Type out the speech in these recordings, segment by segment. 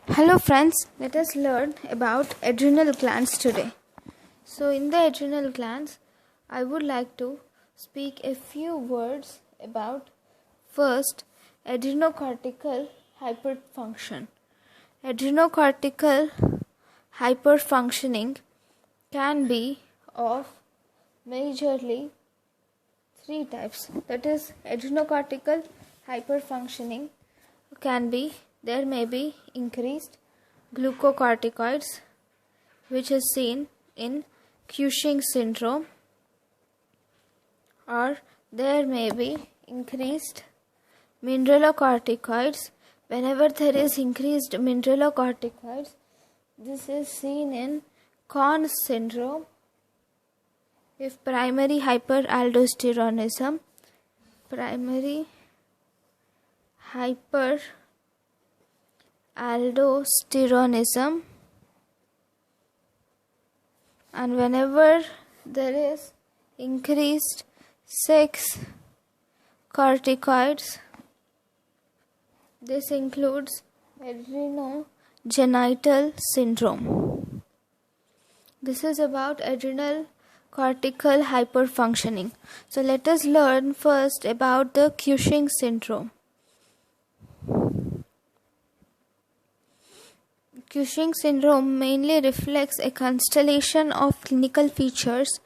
Hello friends, let us learn about adrenal glands today. So in the adrenal glands, I would like to speak a few words about first adrenocortical hyperfunction. Adrenocortical hyperfunctioning can be of majorly three types. That is, adrenocortical hyperfunctioning there may be increased glucocorticoids, which is seen in Cushing syndrome, or there may be increased mineralocorticoids. Whenever there is increased mineralocorticoids, this is seen in Conn syndrome. If primary hyperaldosteronism, and whenever there is increased sex corticoids, this includes adrenogenital syndrome. This is about adrenal cortical hyperfunctioning. So let us learn first about the Cushing syndrome. Cushing syndrome mainly reflects a constellation of clinical features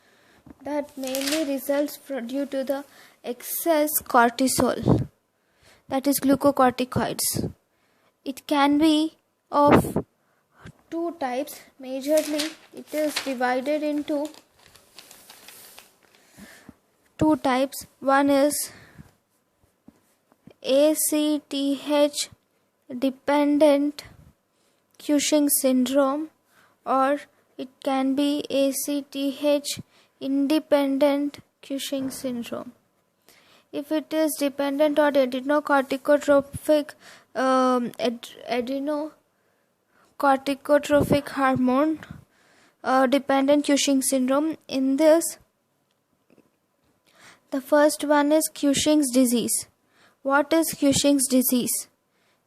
that mainly results due to the excess cortisol, that is glucocorticoids. It can be of two types. Majorly, it is divided into two types. One is ACTH dependent Cushing syndrome, or it can be ACTH independent Cushing syndrome. If it is dependent on adrenocorticotropic hormone dependent Cushing syndrome, in this the first one is Cushing's disease. What is Cushing's disease?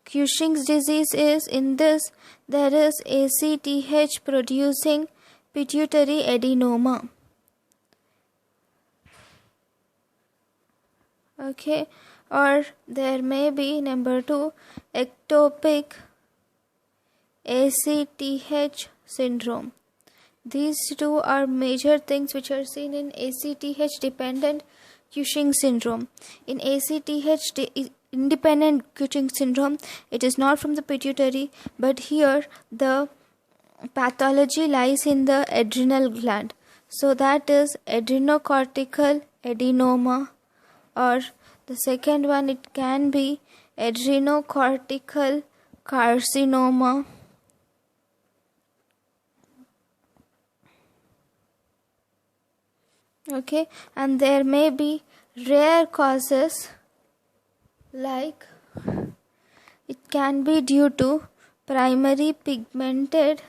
Cushing's disease is, in this there is ACTH producing pituitary adenoma. Okay, or there may be number 2, ectopic ACTH syndrome. These two are major things which are seen in ACTH dependent Cushing syndrome. In ACTH independent Cushing syndrome, it is not from the pituitary, but here the pathology lies in the adrenal gland. So that is adrenocortical adenoma, or the second one, it can be adrenocortical carcinoma. Okay, and there may be rare causes, like it can be due to primary pigmented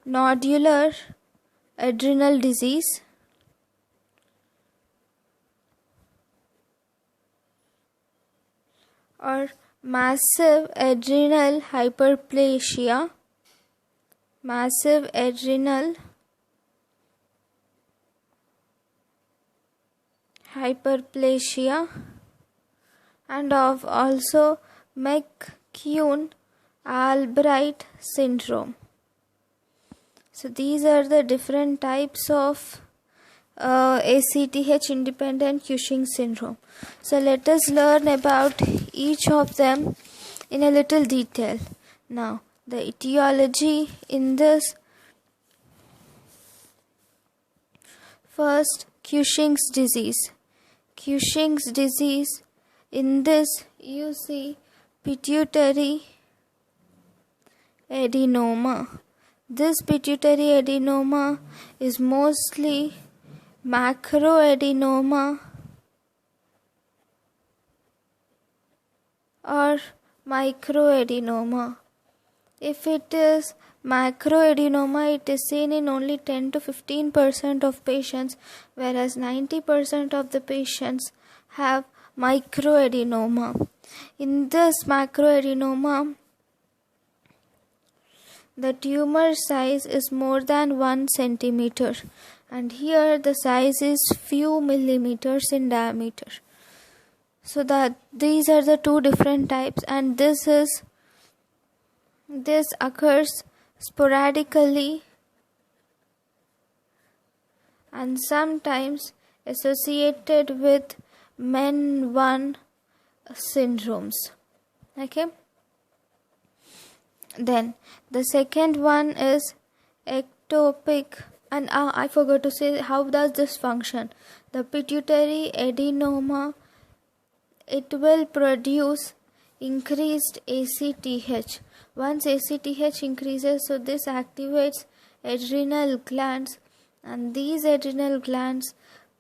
nodular adrenal disease, or massive adrenal hyperplasia, and of also Mccune Albright syndrome. So these are the different types of ACTH independent Cushing syndrome. So let us learn about each of them in a little detail. Now, the etiology in this. First, Cushing's disease. Cushing's disease, in this you see pituitary adenoma. This pituitary adenoma is mostly macroadenoma or microadenoma. If it is macroadenoma, it is seen in only 10 to 15% of patients, whereas 90% of the patients have microadenoma. In this macroadenoma, the tumor size is more than 1 centimeter, and here the size is few millimeters in diameter. So that these are the two different types, and this occurs sporadically and sometimes associated with men 1 syndromes. Okay. Then the second one is ectopic, and I forgot to say how does this function. The pituitary adenoma, it will produce increased ACTH. Once ACTH increases, so this activates adrenal glands, and these adrenal glands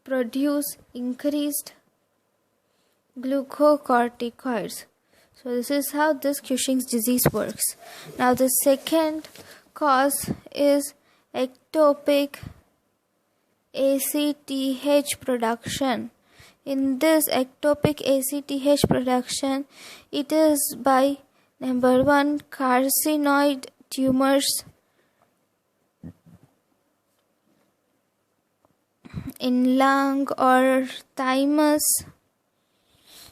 produce increased glucocorticoids. So this is how this Cushing's disease works. Now the second cause is ectopic ACTH production. In this ectopic ACTH production, it is by number 1 carcinoid tumors in lung or thymus.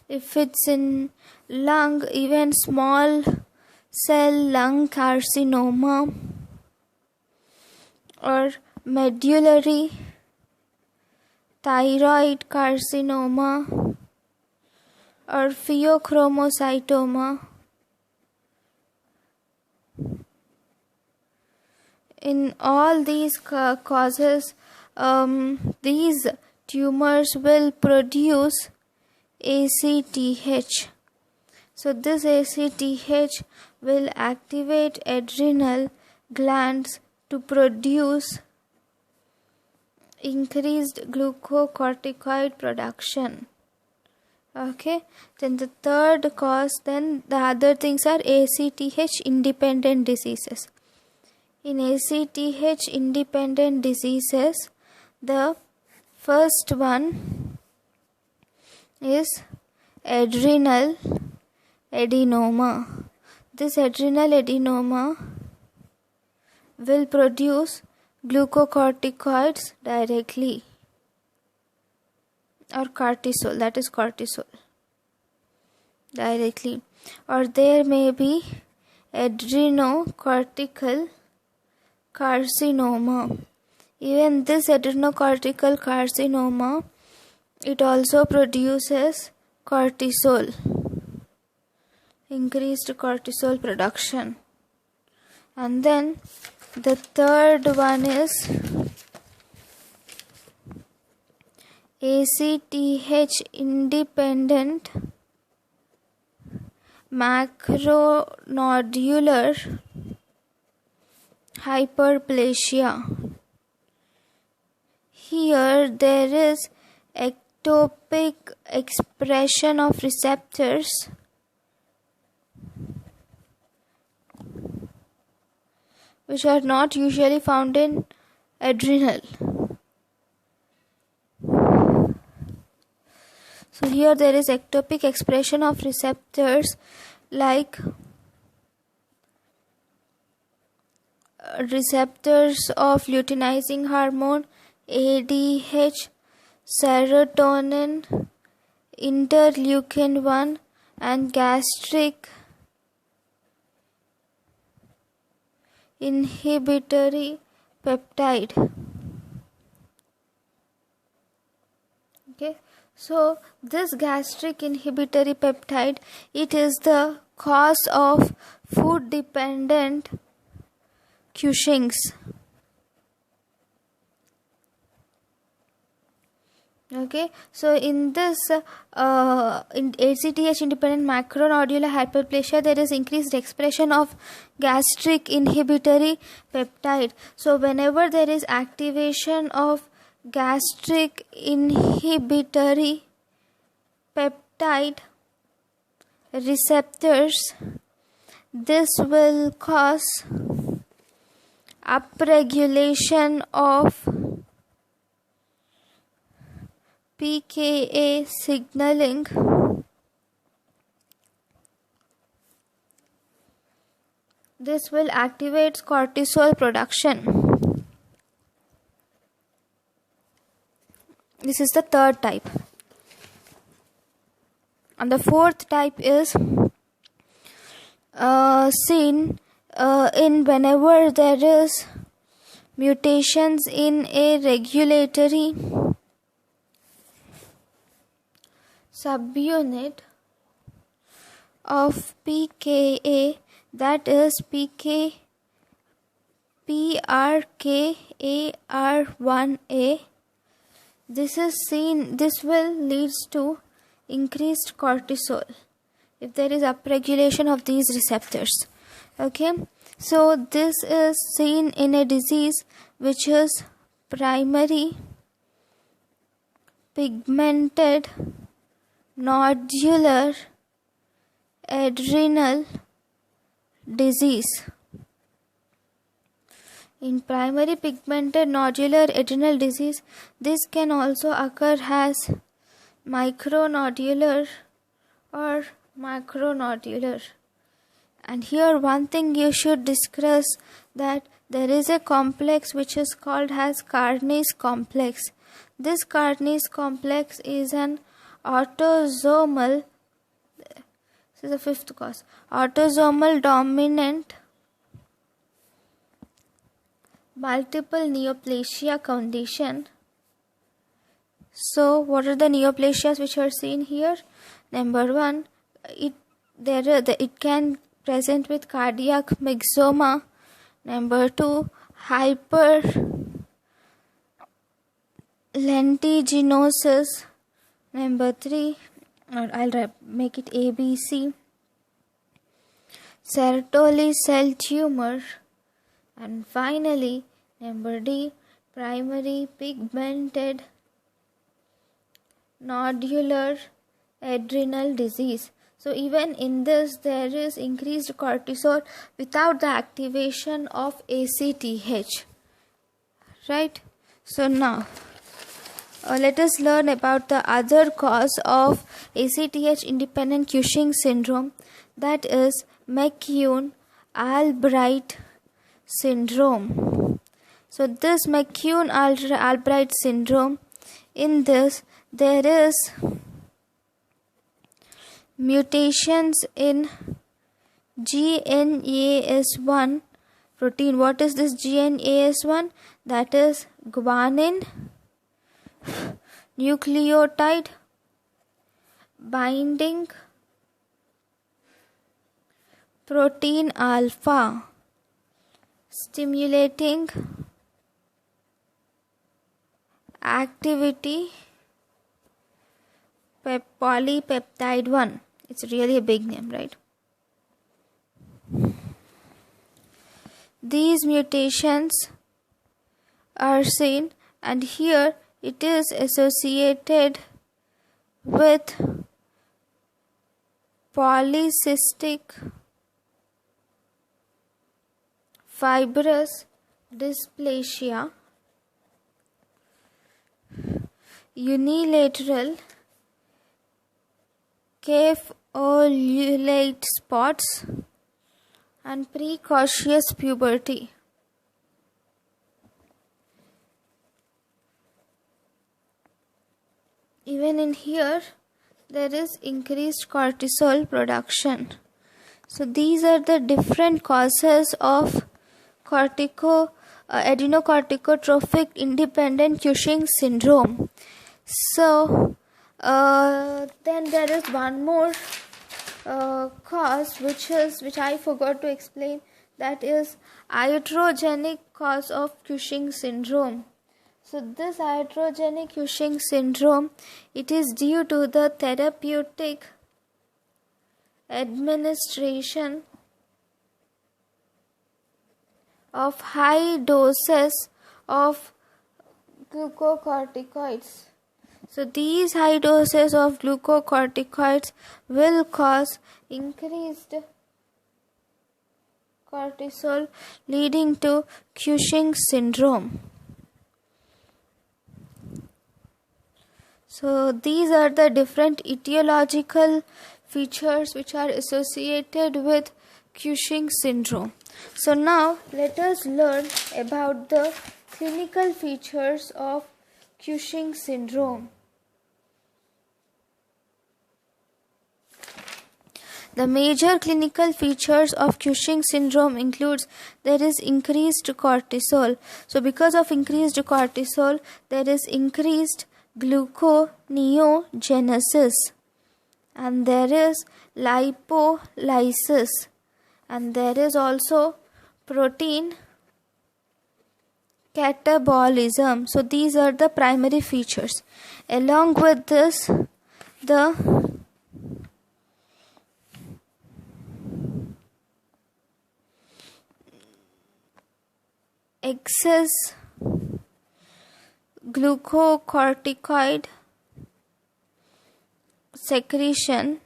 If it's in lung, even small cell lung carcinoma, or medullary thyroid carcinoma, or pheochromocytoma. In all these causes, these tumors will produce ACTH. So this ACTH will activate adrenal glands to produce increased glucocorticoid production. Okay, then the third cause, then the other things are ACTH independent diseases. In ACTH independent diseases, the first one is adrenal adenoma. This adrenal adenoma will produce glucocorticoids directly, or cortisol, that is cortisol directly, or there may be adrenocortical carcinoma. Even this adrenocortical carcinoma, it also produces cortisol, increased cortisol production. And then the third one is ACTH independent macronodular hyperplasia. Here there is ectopic expression of receptors which are not usually found in adrenal. So here there is ectopic expression of receptors like receptors of luteinizing hormone, ADH, serotonin, interleukin 1, and gastric inhibitory peptide. Okay, so this gastric inhibitory peptide, it is the cause of food dependent Cushing's. Okay, so in this in ACTH independent macronodular hyperplasia, there is increased expression of gastric inhibitory peptide. So whenever there is activation of gastric inhibitory peptide receptors, this will cause upregulation of pKa signaling this will activate cortisol production. This is the third type. And the fourth type is seen in whenever there is mutations in a regulatory subunit of pKa, that is PRKAR1A. This will lead to increased cortisol if there is upregulation of these receptors. Okay, so this is seen in a disease which is primary pigmented nodular adrenal disease. In primary pigmented nodular adrenal disease, this can also occur as micronodular or macronodular. And here one thing you should discuss, that there is a complex which is called as Carney's complex. This Carney's complex is an autosomal, this is the fifth cause, autosomal dominant multiple neoplasia condition. So what are the neoplasias which are seen here? Number one, it can present with cardiac myxoma. Number two, hyperlentigenosis. Number three, or I'll make it ABC, Sertoli cell tumor. And finally, number D, primary pigmented nodular adrenal disease. So even in this, there is increased cortisol without the activation of ACTH. Right? So now, let us learn about the other cause of ACTH independent Cushing syndrome, that is Mccune Albright syndrome. So this Mccune Albright syndrome, in this there is mutations in GNAS1 protein. What is this GNAS1? That is guanine nucleotide binding protein alpha, stimulating activity polypeptide 1. It's really a big name, right? These mutations are seen, and here it is associated with polycystic fibrous dysplasia, unilateral cave ovulate spots, and precocious puberty. Even in here, there is increased cortisol production. So these are the different causes of adenocorticotrophic independent Cushing syndrome. So then there is one more cause which I forgot to explain, that is iatrogenic cause of Cushing syndrome. So this iatrogenic Cushing syndrome, it is due to the therapeutic administration of high doses of glucocorticoids. So these high doses of glucocorticoids will cause increased cortisol, leading to Cushing syndrome. So these are the different etiological features which are associated with Cushing syndrome. So now let us learn about the clinical features of Cushing syndrome. The major clinical features of Cushing syndrome includes there is increased cortisol. So because of increased cortisol, there is increased gluconeogenesis, and there is lipolysis, and there is also protein catabolism. So these are the primary features. Along with this, the excess glucocorticoid secretion,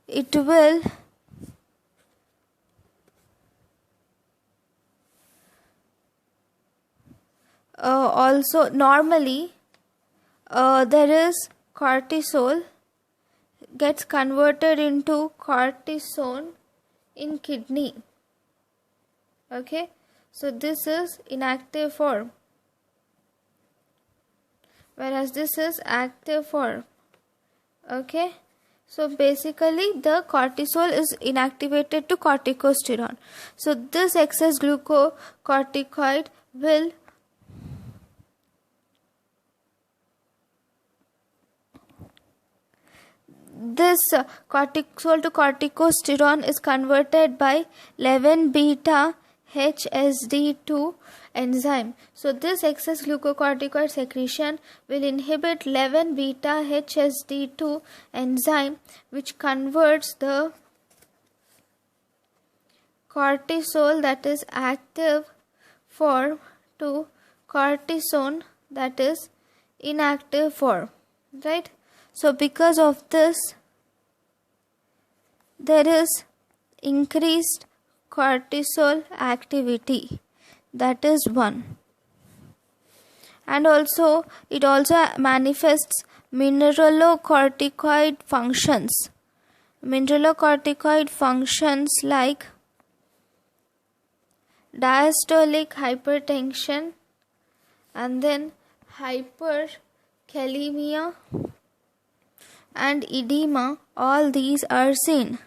it will also normally there is cortisol gets converted into cortisone in kidney. Okay, so this is inactive form, whereas this is active form. Okay, so basically the cortisol is inactivated to corticosterone. So this excess glucocorticoid will this cortisol to corticosterone is converted by 11 beta HSD2 enzyme. So this excess glucocorticoid secretion will inhibit 11 beta HSD2 enzyme, which converts the cortisol that is active form to cortisone that is inactive form, right? So because of this, there is increased cortisol activity. That is one. And also, it also manifests mineralocorticoid functions. Mineralocorticoid functions like diastolic hypertension and then hyperkalemia and edema, all these are seen.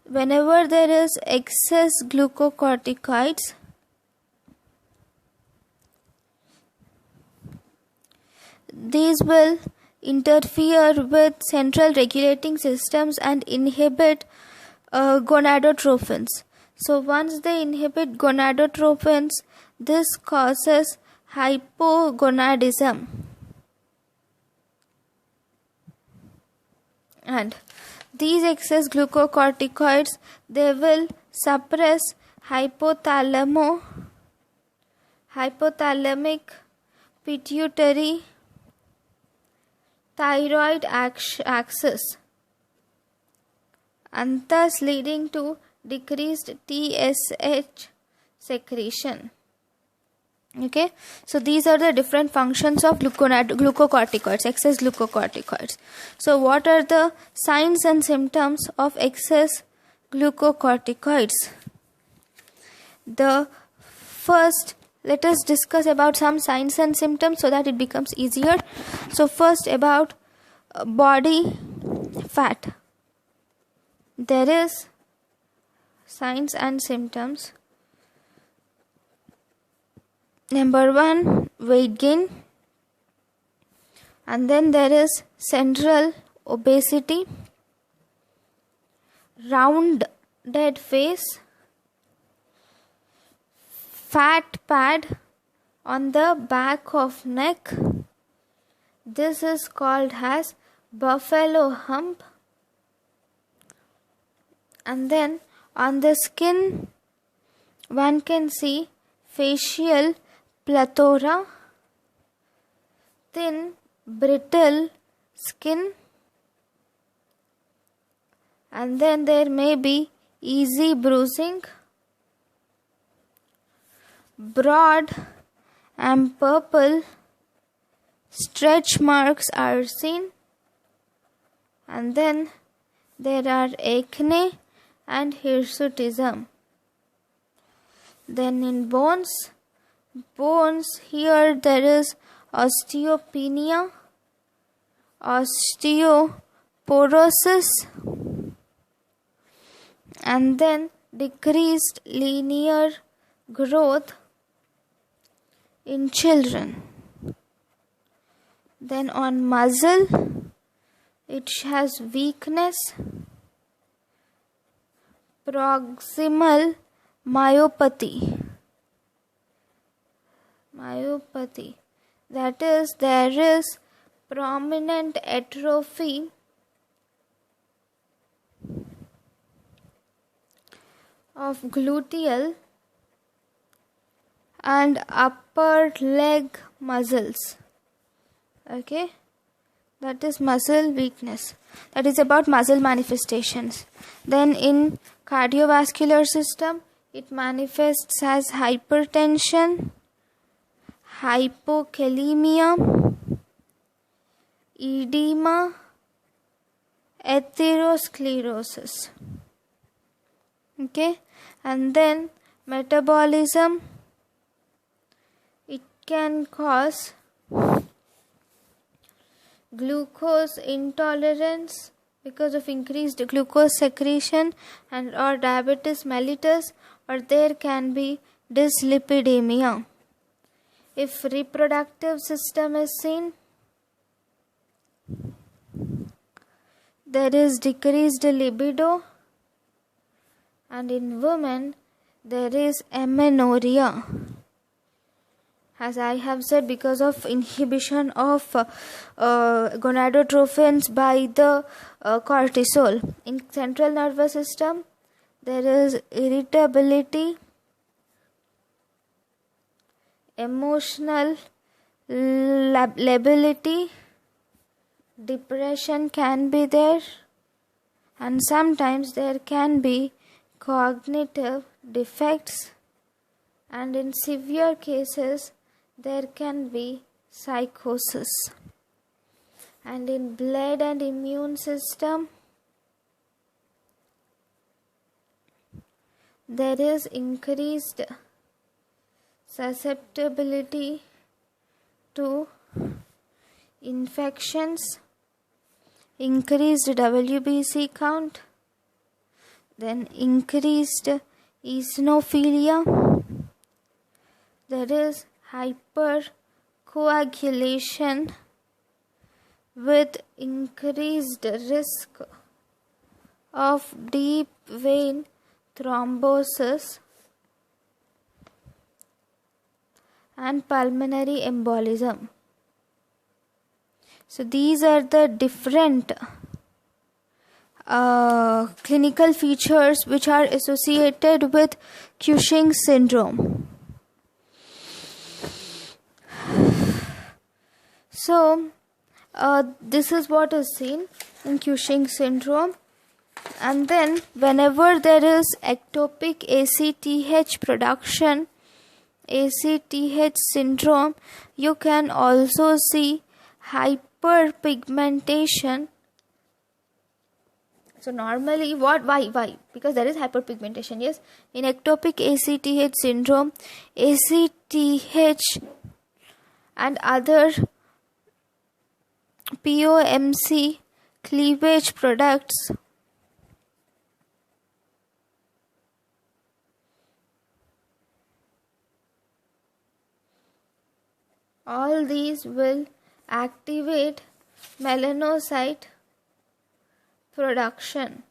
Whenever there is excess glucocorticoids, these will interfere with central regulating systems and inhibit gonadotropins. So once they inhibit gonadotropins, this causes hypogonadism. And these excess glucocorticoids, they will suppress hypothalamic pituitary thyroid axis, and thus leading to decreased TSH secretion. Okay, so these are the different functions of glucocorticoids, excess glucocorticoids. So what are the signs and symptoms of excess glucocorticoids? The first, let us discuss about some signs and symptoms so that it becomes easier. So first, about body fat. There is signs and symptoms. Number 1, weight gain, and then there is central obesity, rounded face, fat pad on the back of neck. This is called as buffalo hump. And then on the skin, one can see facial plethora, thin, brittle skin, and then there may be easy bruising, broad and purple stretch marks are seen, and then there are acne and hirsutism. Then in bones here there is osteopenia, osteoporosis, and then decreased linear growth in children. Then on muscle, it has weakness, proximal myopathy. That is, there is prominent atrophy of gluteal and upper leg muscles. Okay, that is muscle weakness. That is about muscle manifestations. Then in cardiovascular system, it manifests as hypertension, hypokalemia, edema, atherosclerosis. Okay, and then metabolism, it can cause glucose intolerance because of increased glucose secretion and or diabetes mellitus, or there can be dyslipidemia. If reproductive system is seen, there is decreased libido, and in women there is amenorrhea. As I have said, because of inhibition of gonadotrophins by the cortisol. In central nervous system, there is irritability, emotional lability, depression can be there, and sometimes there can be cognitive defects, and in severe cases there can be psychosis. And in blood and immune system, there is increased susceptibility to infections, increased WBC count, then increased eosinophilia, there is hypercoagulation with increased risk of deep vein thrombosis and pulmonary embolism. So these are the different clinical features which are associated with Cushing syndrome. So this is what is seen in Cushing syndrome. And then whenever there is ectopic ACTH production, ACTH syndrome, you can also see hyperpigmentation. So normally why? Because there is hyperpigmentation. Yes, in ectopic ACTH syndrome, ACTH and other POMC cleavage products all these will activate melanocyte production.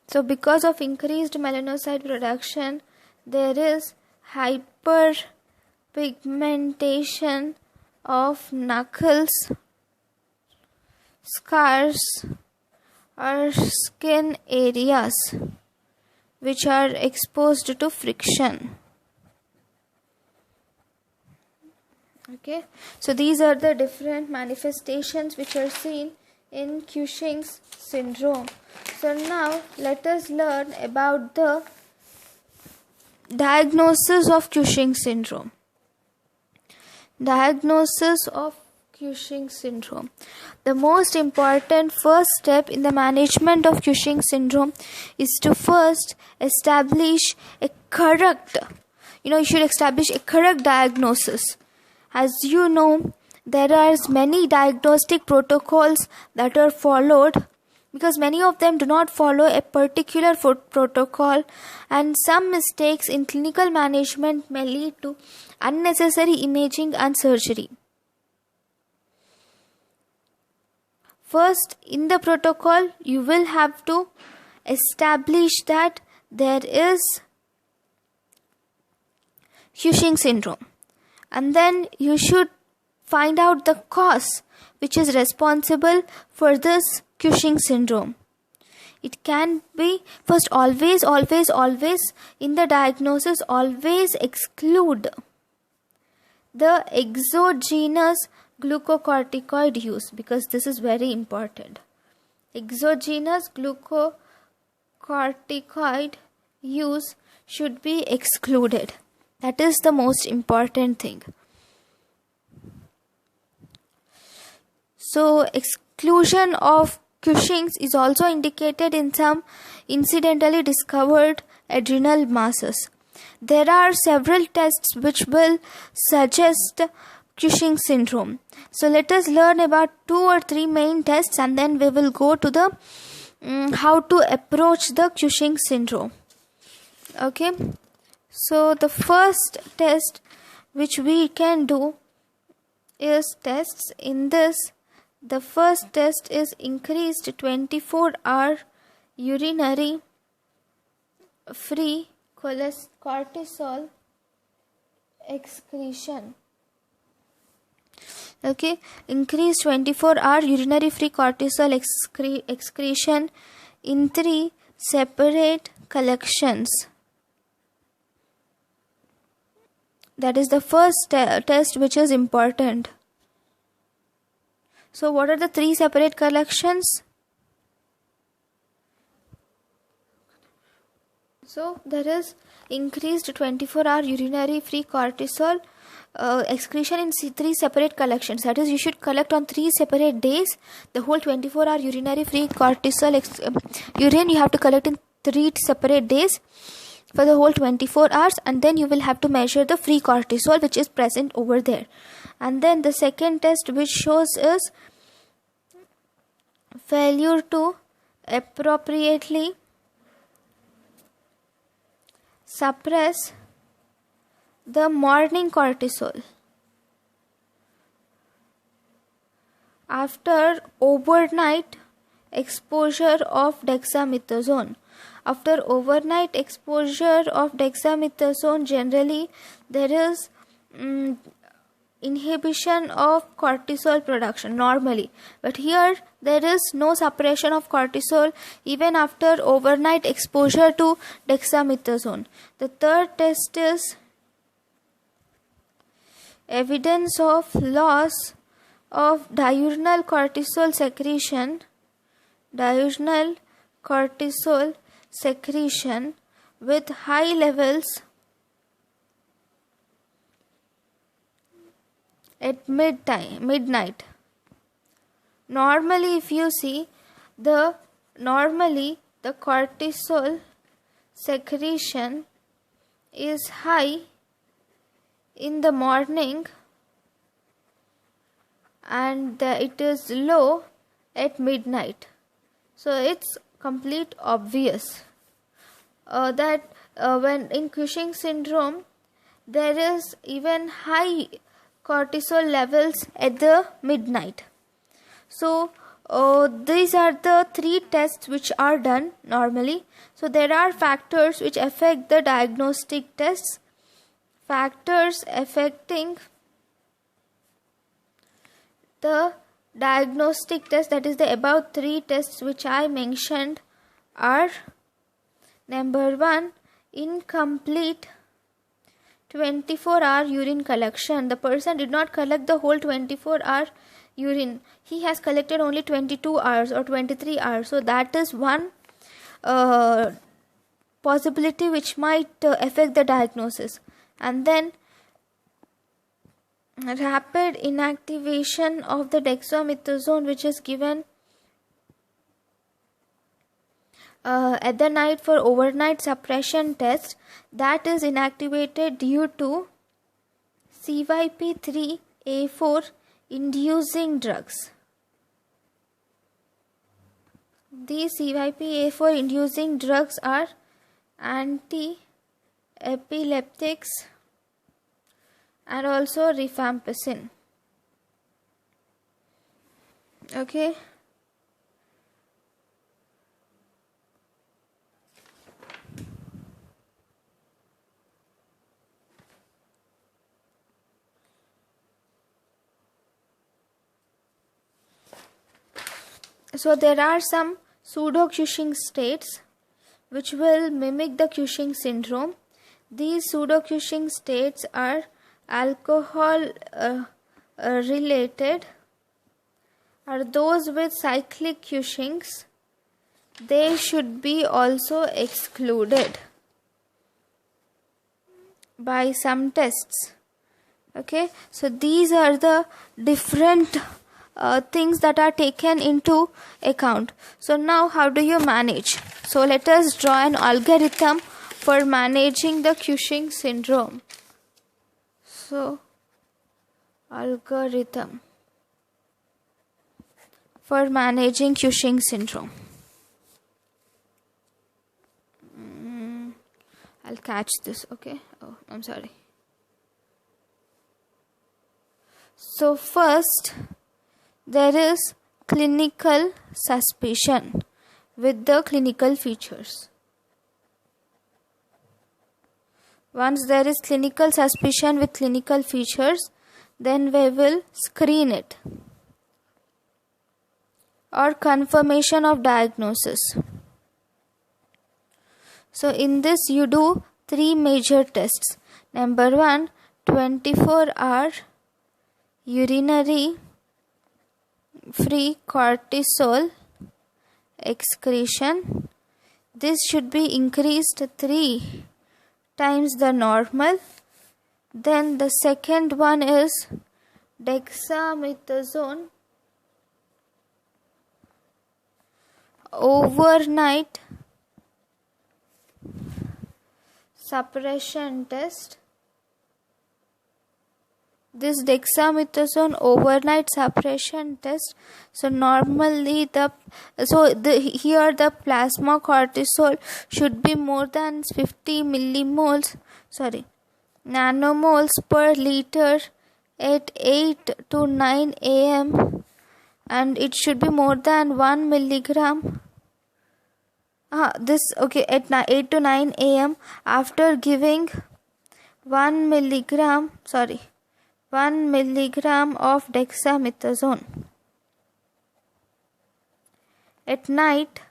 So because of increased melanocyte production, there is hyperpigmentation of knuckles, scars or skin areas which are exposed to friction. Okay, so these are the different manifestations which are seen in Cushing's syndrome. So now let us learn about the diagnosis of Cushing syndrome. Diagnosis of Cushing syndrome. The most important first step in the management of Cushing syndrome is to first establish a correct, you should establish a correct diagnosis. As you know, there are many diagnostic protocols that are followed, because many of them do not follow a particular protocol, and some mistakes in clinical management may lead to unnecessary imaging and surgery. First, in the protocol, you will have to establish that there is Cushing syndrome, and then you should find out the cause which is responsible for this Cushing syndrome. It can be first, always in the diagnosis, always exclude the exogenous glucocorticoid use, because this is very important. Exogenous glucocorticoid use should be excluded. That is the most important thing. So exclusion of Cushing's is also indicated in some incidentally discovered adrenal masses. There are several tests which will suggest Cushing syndrome. So let us learn about 2 or 3 main tests, and then we will go to the how to approach the Cushing syndrome. Okay. So the first test which we can do is tests in this. The first test is increased 24-hour urinary free cortisol excretion. Okay, increased 24-hour urinary free cortisol excretion in 3 separate collections. That is the first test which is important. So what are the 3 separate collections? So there is increased 24-hour urinary free cortisol excretion in 3 separate collections. That is, you should collect on 3 separate days. The whole 24-hour urinary free cortisol urine you have to collect in 3 separate days for the whole 24 hours, and then you will have to measure the free cortisol which is present over there. And then the second test which shows is failure to appropriately suppress the morning cortisol after overnight exposure of dexamethasone. After overnight exposure of dexamethasone, generally there is inhibition of cortisol production normally, but here there is no suppression of cortisol even after overnight exposure to dexamethasone. The third test is evidence of loss of diurnal cortisol secretion. Diurnal cortisol secretion with high levels at midnight. Normally, if you see, the cortisol secretion is high in the morning and it is low at midnight. So it's complete obvious that when in Cushing syndrome there is even high cortisol levels at the midnight. So these are the 3 tests which are done normally. So there are factors which affect the diagnostic tests. Factors affecting the diagnostic test, that is the above 3 tests which I mentioned, are: number 1, incomplete 24-hour urine collection. The person did not collect the whole 24-hour urine. He has collected only 22 hours or 23 hours. So that is one possibility which might affect the diagnosis. And then rapid inactivation of the dexamethasone, which is given at the night for overnight suppression test, that is inactivated due to CYP3A4 inducing drugs. These CYP4 inducing drugs are anti-epileptics and also rifampicin. Okay. So there are some pseudo-Cushing states which will mimic the Cushing syndrome. These pseudo-Cushing states are alcohol related, are those with cyclic Cushings. They should be also excluded by some tests. Okay, so these are the different things that are taken into account. So now how do you manage? So let us draw an algorithm for managing the Cushing syndrome. So algorithm for managing Cushing syndrome. I'll catch this, okay? Oh, I'm sorry. So first, there is clinical suspicion with the clinical features. Once there is clinical suspicion with clinical features, then we will screen it. Or confirmation of diagnosis. So in this you do 3 major tests. Number 1, 24-hour urinary free cortisol excretion. This should be increased 3 times the normal. Then the second one is dexamethasone overnight suppression test. This dexamethasone overnight suppression test. So normally here the plasma cortisol should be more than 50 nanomoles per liter at 8 to 9 a.m. and it should be more than 1 milligram. At 8 to 9 a.m. after giving 1 milligram of dexamethasone. At night,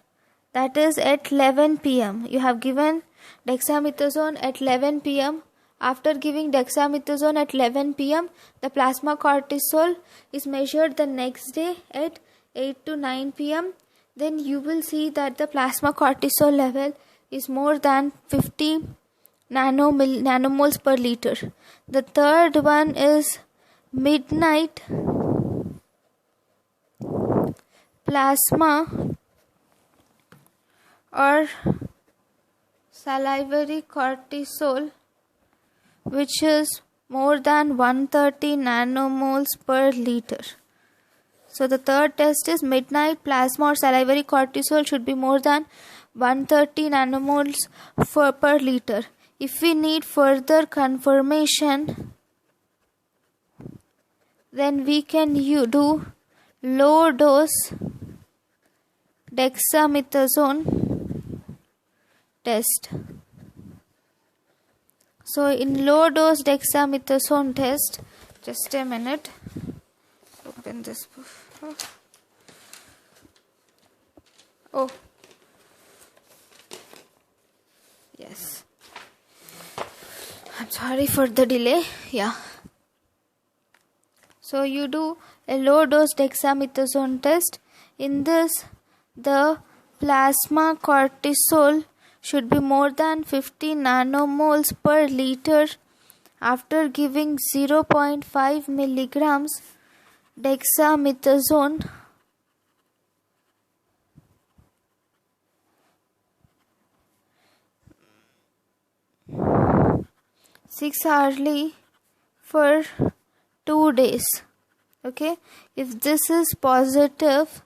that is at 11 p.m. You have given dexamethasone at 11 p.m. After giving dexamethasone at 11 p.m., the plasma cortisol is measured the next day at 8 to 9 p.m. Then you will see that the plasma cortisol level is more than 50 nanomoles per liter. The third one is midnight plasma or salivary cortisol, which is more than 130 nanomoles per liter. So the third test is midnight plasma or salivary cortisol should be more than 130 nanomoles per liter. If we need further confirmation, then we can do low dose dexamethasone test. So in low dose dexamethasone test, just a minute, open this book. Oh, yes. I'm sorry for the delay. Yeah. So you do a low dose dexamethasone test. In this, the plasma cortisol should be more than 50 nanomoles per liter after giving 0.5 milligrams dexamethasone six-hourly for 2 days. Okay, if this is positive,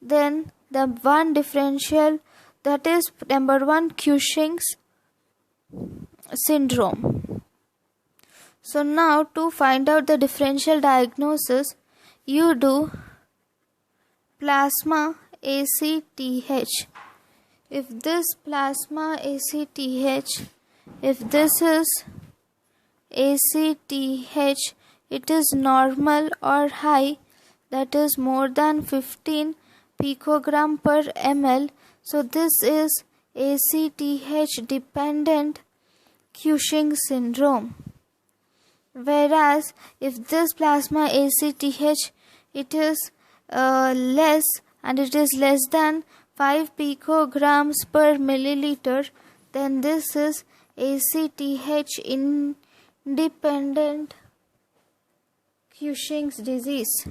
then the one differential, that is number 1, Cushing's syndrome. So now to find out the differential diagnosis, you do plasma ACTH. If this plasma ACTH, if this is ACTH, it is normal or high, that is more than 15 picogram per ml. So this is ACTH dependent Cushing syndrome. Whereas if this plasma ACTH, it is less, and it is less than 5 picograms per milliliter, then this is ACTH independent Cushing's disease.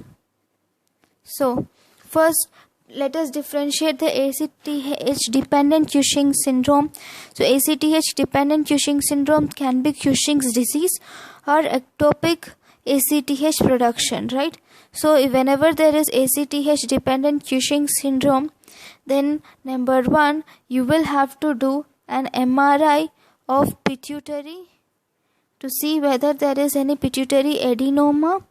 So first, let us differentiate the ACTH dependent Cushing syndrome. So ACTH dependent Cushing syndrome can be Cushing's disease or ectopic ACTH production, right? So whenever there is ACTH dependent Cushing syndrome, then number 1, you will have to do an MRI of pituitary to see whether there is any pituitary adenoma,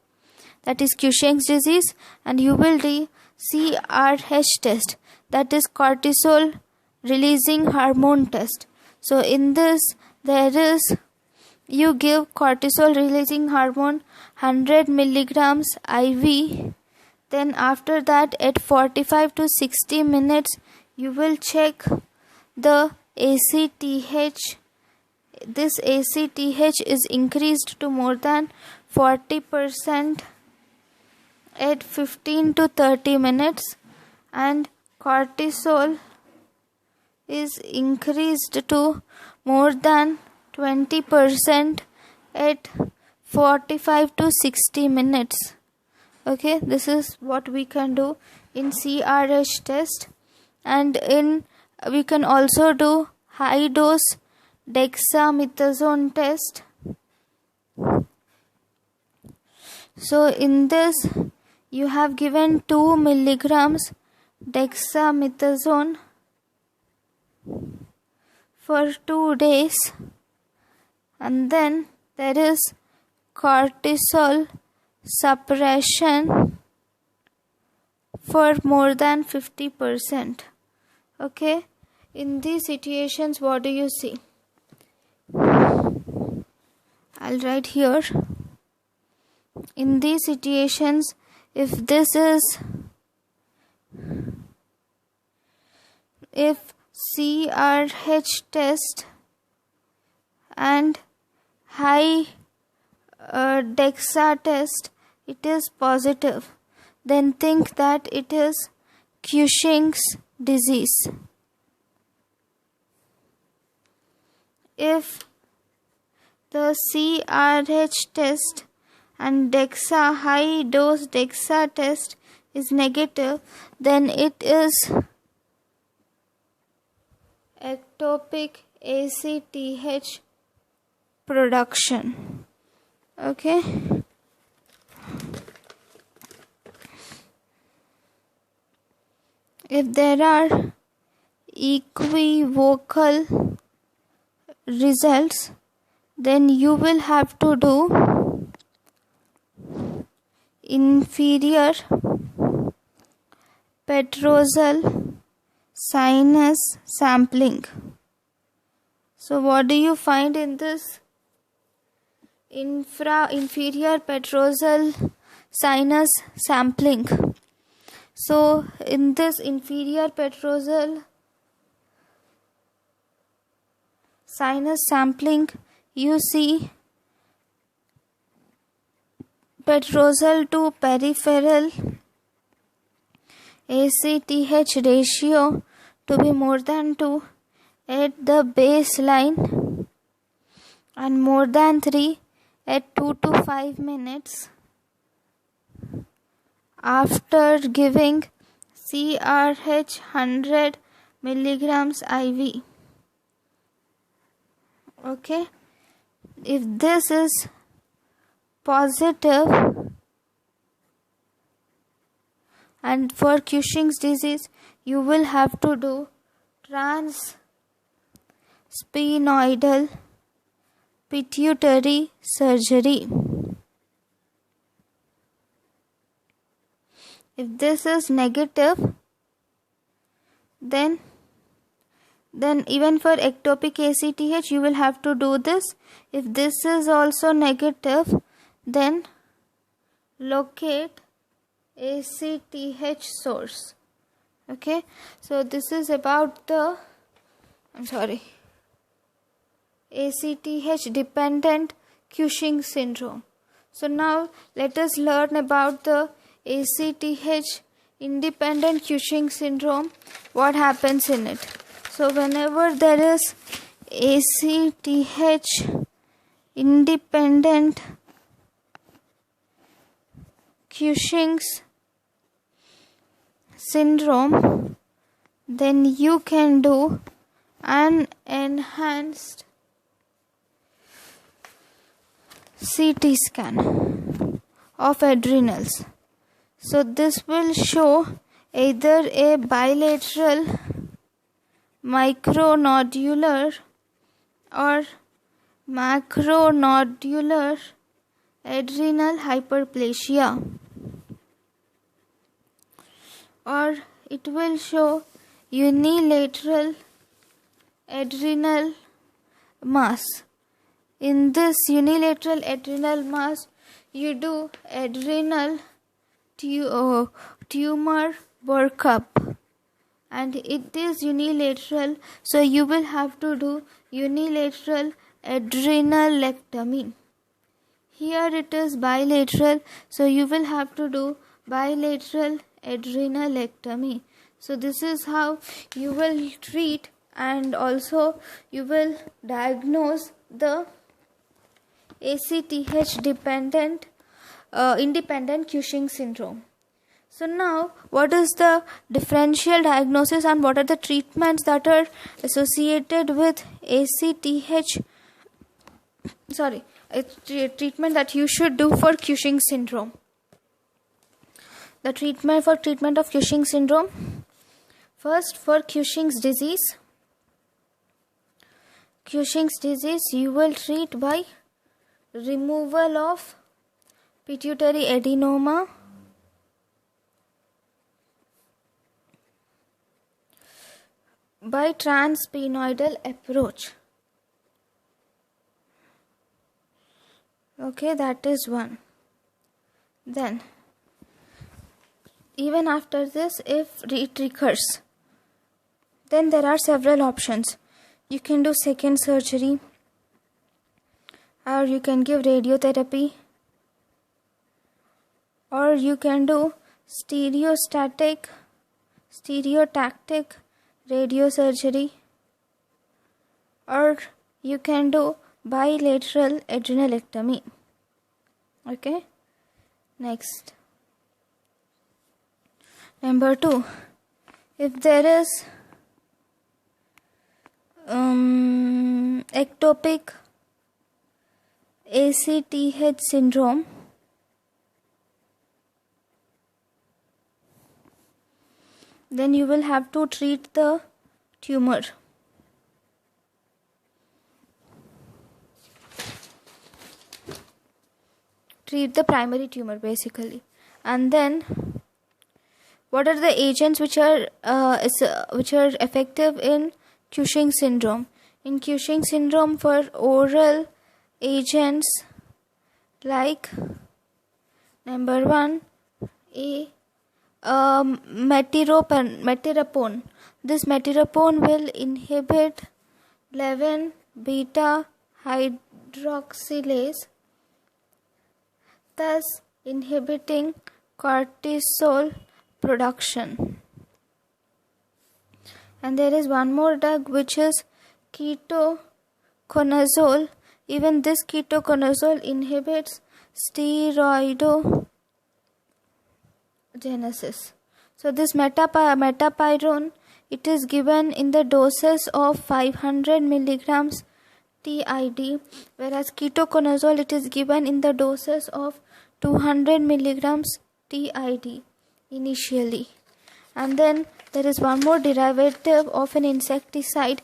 that is Cushing's disease, and you will do CRH test, that is cortisol releasing hormone test. So in this, there is, you give cortisol releasing hormone 100 milligrams IV. Then after that, at 45 to 60 minutes, you will check the ACTH. This ACTH is increased to more than 40% at 15 to 30 minutes, and cortisol is increased to more than 20% at 45 to 60 minutes. Okay, this is what we can do in CRH test, and we can also do high dose dexamethasone test. So in this, you have given 2 milligrams dexamethasone for 2 days, and then there is cortisol suppression for more than 50%. Okay, in these situations, what do you see? I'll write here. In these situations, if CRH test and high DEXA test, it is positive, then think that it is Cushing's disease. If the CRH test and DEXA, high dose DEXA test, is negative, then it is ectopic ACTH production. Okay. If there are equivocal results, then you will have to do inferior petrosal sinus sampling. So what do you find in this inferior petrosal sinus sampling? So in this inferior petrosal sinus sampling, you see petrosal to peripheral ACTH ratio to be more than 2 at the baseline and more than 3 at 2 to 5 minutes after giving CRH 100 milligrams IV. Okay, if this is positive, and for Cushing's disease you will have to do transsphenoidal pituitary surgery. If this is negative, then even for ectopic ACTH you will have to do this. If this is also negative, then locate ACTH source. Okay, so this is about the ACTH dependent Cushing syndrome. So now let us learn about the ACTH independent Cushing syndrome, what happens in it. So whenever there is ACTH independent Cushing's syndrome, then you can do an enhanced CT scan of adrenals. So this will show either a bilateral micronodular or macronodular adrenal hyperplasia, or it will show unilateral adrenal mass. In this unilateral adrenal mass, you do adrenal tumor workup, and it is unilateral, so you will have to do unilateral adrenalectomy. Here it is bilateral, so you will have to do bilateral adrenalectomy. So this is how you will treat, and also you will diagnose the ACTH dependent independent Cushing syndrome. So now, what is the differential diagnosis and what are the treatments that are associated with treatment that you should do for Cushing syndrome? The treatment of Cushing syndrome. First, for Cushing's disease you will treat by removal of pituitary adenoma, by transsphenoidal approach. Okay, that is one. Then, even after this, if it recurs, then there are several options. You can do second surgery, or you can give radiotherapy, or you can do stereotactic radiosurgery, or you can do bilateral adrenalectomy. Okay, next, number 2, if there is ectopic ACTH syndrome, then you will have to treat the tumor. Treat the primary tumor basically. And then, what are the agents which are effective in Cushing syndrome? In Cushing syndrome, for oral agents like number 1, metirapone. This metirapone will inhibit 11-beta hydroxylase, thus inhibiting cortisol production. And there is one more drug which is ketoconazole. Even this ketoconazole inhibits steroidogenesis. So this metapyrone, it is given in the doses of 500 milligrams TID, whereas ketoconazole, it is given in the doses of 200 milligrams TID initially. And then there is one more derivative of an insecticide,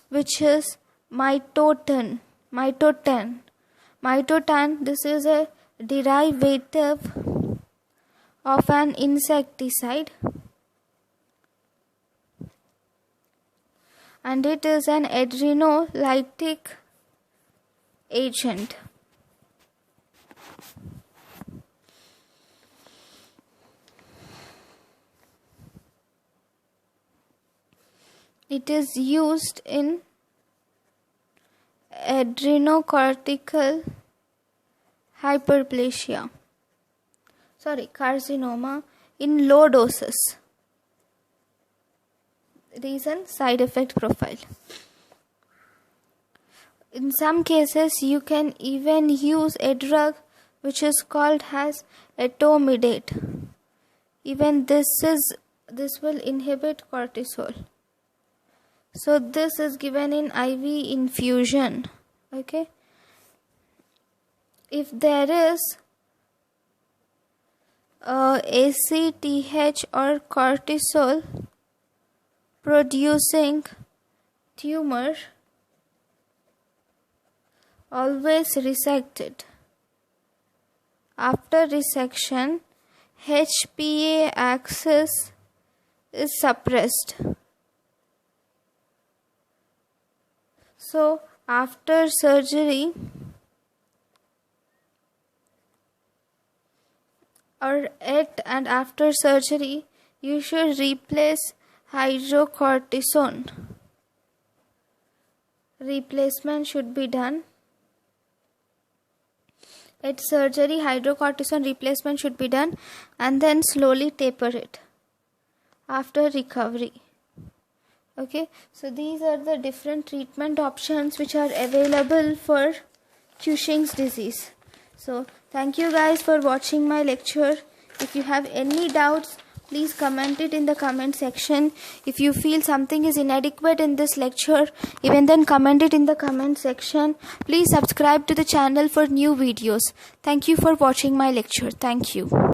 which is mitotan. This is a derivative of an insecticide, and it is an adrenolytic agent. It is used in adrenocortical carcinoma in low doses. Reason, side effect profile. In some cases, you can even use a drug which is called as etomidate. Even this will inhibit cortisol. So this is given in IV infusion. Okay. If there is ACTH or cortisol producing tumor, always resect it. After resection, HPA axis is suppressed. So after surgery after surgery, you should replace hydrocortisone. Replacement should be done. At surgery, hydrocortisone replacement should be done, and then slowly taper it after recovery. Okay, so these are the different treatment options which are available for Cushing's disease. So thank you guys for watching my lecture. If you have any doubts, please comment it in the comment section. If you feel something is inadequate in this lecture, even then comment it in the comment section. Please subscribe to the channel for new videos. Thank you for watching my lecture. Thank you.